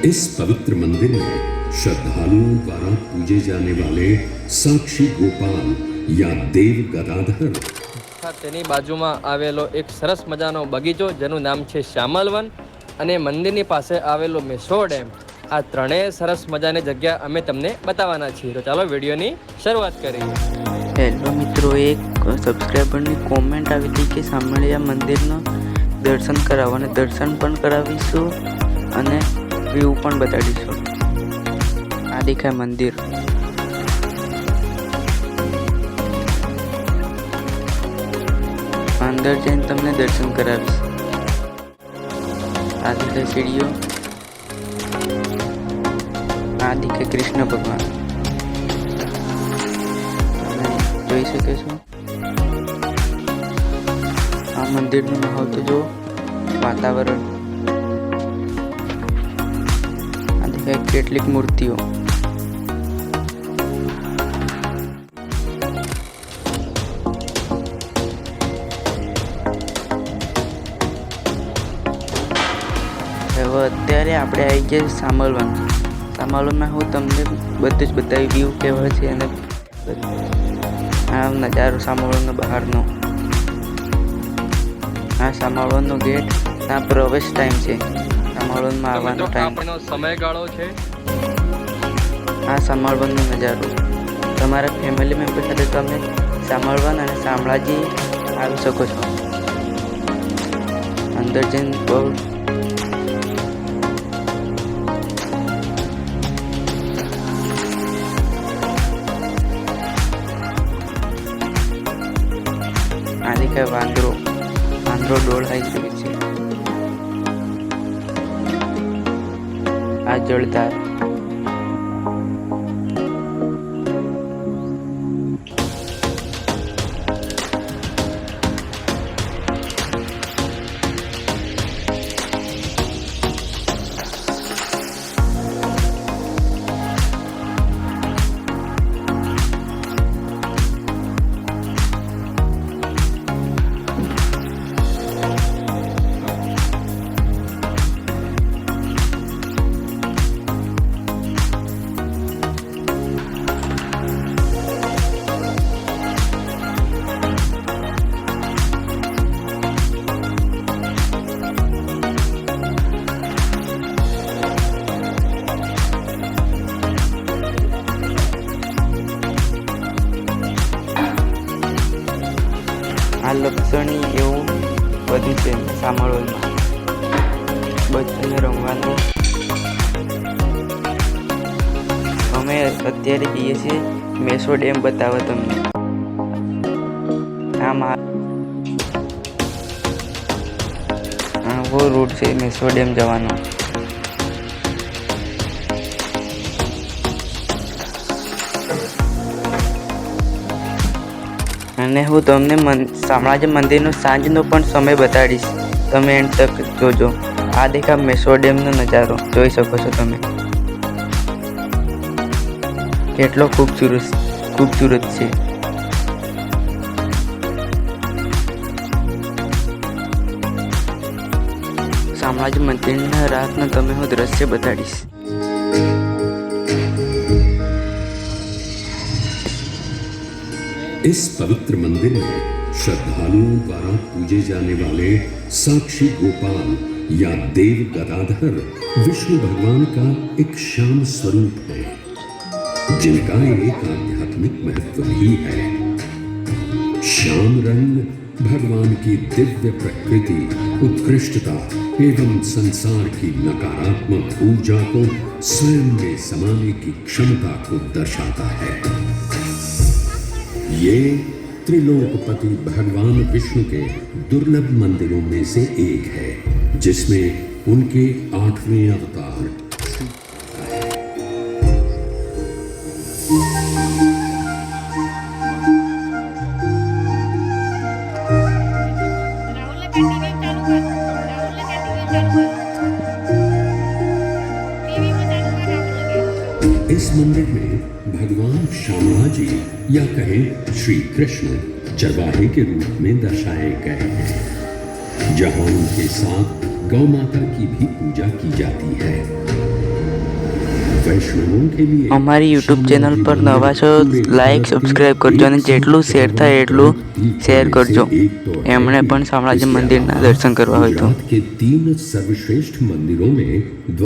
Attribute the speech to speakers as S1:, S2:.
S1: इस पवित्र मंदिर में श्रद्धालुओं द्वारा पूजे जाने वाले साक्षी गोपाल या देव गदाधर
S2: તેની બાજુમાં આવેલો એક સરસ મજાનો બગીચો જેનું નામ છે શ્યામલવન અને મંદિરની પાસે આવેલો મેસો ડેમ, આ ત્રણેય સરસ મજાની જગ્યા અમે તમને બતાવવાના છીએ. તો ચાલો વિડીયોની શરૂઆત કરીએ.
S3: હેલો મિત્રો, એક સબસ્ક્રાઈબરની કોમેન્ટ આવી હતી કે સામળિયા મંદિરનું દર્શન કરાવો, અને દર્શન પણ કરાવીશું અને વ્યૂ પણ બતાડીશું. આ દેખાય મંદિર. અંદર જઈને તમને દર્શન કરાવીશ. આ દેખાય સીડીઓ. આ દેખાય કૃષ્ણ ભગવાન. જોઈ શકે છો આ મંદિરનું માહોલ તો જો, વાતાવરણ. આ દેખાય કેટલીક મૂર્તિઓ. હવે અત્યારે આપણે આવી ગયા સામલવન. સામલવનમાં હું તમને બધું જ બતાવી વ્યૂ કેવા છે અને આ નજારો સામળવનનો બહારનો. આ સામળવનનો ગેટ, આ પ્રવેશ ટાઈમ છે, સામળવનમાં આવવાનો ટાઈમ.
S2: સમયગાળો છે.
S3: આ સામળવનનો નજારો. તમારા ફેમિલી મેમ્બર સાથે તમે સામળવન અને શામળાજી આવી શકો છો. અંદર જઈને બહુ વાંદરો ડોળ આવી શકે છે. આ જળધાર. આ લક્ષણી એવું બધું છે સામળવનમાં. બચ્ચાને રમવાનું. અમે અત્યારે જઈએ છીએ મેસો ડેમ બતાવવા તમને. આવો રૂટ છે મેસો ડેમ જવાનો. અને હું તમને શામળાજી મંદિરનો સાંજનો પણ સમય બતાડીશ. તમે એન્ડ તક જોજો. આ દેખા મેસો ડેમનો નજારો જોઈ શકો છો તમે. કેટલો ખૂબસૂરત છે. શામળાજી મંદિરના રાતનો તમે હું દ્રશ્ય બતાડીશ.
S1: इस पवित्र मंदिर में श्रद्धालुओं द्वारा पूजे जाने वाले साक्षी गोपाल या देव गदाधर विष्णु भगवान का एक श्याम स्वरूप है, जिनका एक आध्यात्मिक महत्व भी है. श्याम रंग भगवान की दिव्य प्रकृति, उत्कृष्टता एवं संसार की नकारात्मक ऊर्जा को स्वयं में समाने की क्षमता को दर्शाता है. ये त्रिलोकपति भगवान विष्णु के दुर्लभ मंदिरों में से एक है, जिसमें उनके 8वें अवतार इस मंदिर में भगवान शामळाजी या कहें श्री कृष्ण चरवाहे के रूप में दर्शाए गए हैं, जहां उनके साथ गौ माता की भी पूजा की जाती है. वैष्णवों के लिए
S3: અમારી યુટ્યુબ ચેનલ પર નવા છો લાઈક સબસ્ક્રાઈબ કરજો અને જેટલું શેર થાય એટલું શેર કરજો એમણે પણ શામળાજી મંદિરના દર્શન કરવા હોય તો
S1: गुजरात के 3 सर्वश्रेष्ठ मंदिरों में